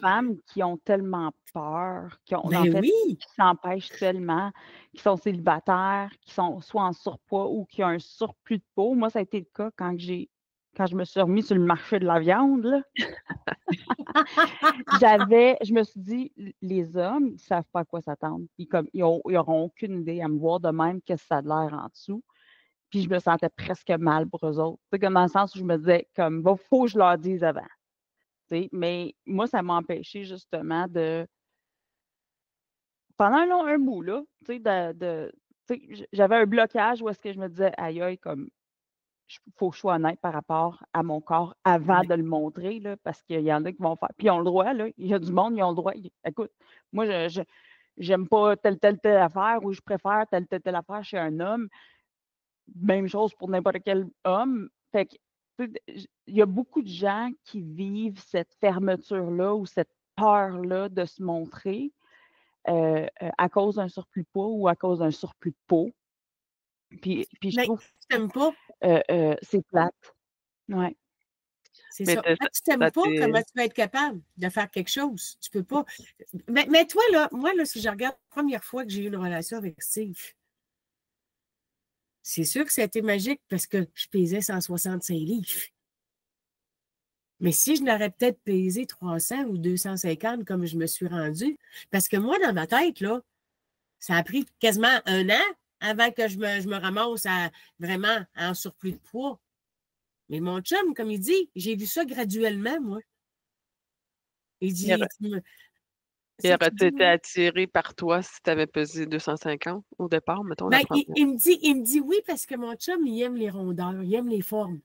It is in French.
femmes qui ont tellement peur, en Ben fait, oui! qui s'empêchent tellement, qui sont célibataires, qui sont soit en surpoids ou qui ont un surplus de peau. Moi, ça a été le cas quand je me suis remise sur le marché de la viande, là. Je me suis dit: «Les hommes, ils savent pas à quoi s'attendre. Ils auront aucune idée à me voir de même, qu'est-ce que ça a de l'air en dessous». Puis je me sentais presque mal pour eux autres. Tu sais, comme dans le sens où je me disais comme: «Va faut que je leur dise avant». Tu sais? Mais moi, ça m'a empêché justement de pendant un bout là, tu sais, tu sais, j'avais un blocage où est-ce que je me disais: «Aïe aïe, comme faut que je sois honnête par rapport à mon corps avant Ouais. de le montrer là», parce qu'il y en a qui vont faire puis ils ont le droit là, il y a du monde, ils ont le droit. Écoute, moi j'aime pas telle affaire ou je préfère telle affaire chez un homme. Même chose pour n'importe quel homme. Fait que, tu sais, il y a beaucoup de gens qui vivent cette fermeture-là ou cette peur-là de se montrer, à cause d'un surplus de poids ou à cause d'un surplus de peau. Puis je Mais trouve, tu t'aimes pas, c'est plate. Ouais. c'est Mais ça. Quand tu t'aimes ça pas, t'est comment tu vas être capable de faire quelque chose? Tu peux pas. Mais toi, là, moi, là, si je regarde la première fois que j'ai eu une relation avec Steve, c'est sûr que ça a été magique parce que je pesais 165 livres. Mais si je n'aurais peut-être pesé 300 ou 250 comme je me suis rendue, parce que moi, dans ma tête, là, ça a pris quasiment 1 an avant que je me ramasse vraiment en surplus de poids. Mais mon chum, comme il dit, j'ai vu ça graduellement, moi. Il il dit, aurait il ça, tu aurait-tu dis, été oui. attiré par toi si tu avais pesé 250 au départ, mettons, la Ben, première? il me dit oui parce que mon chum, il aime les rondeurs, il aime les formes.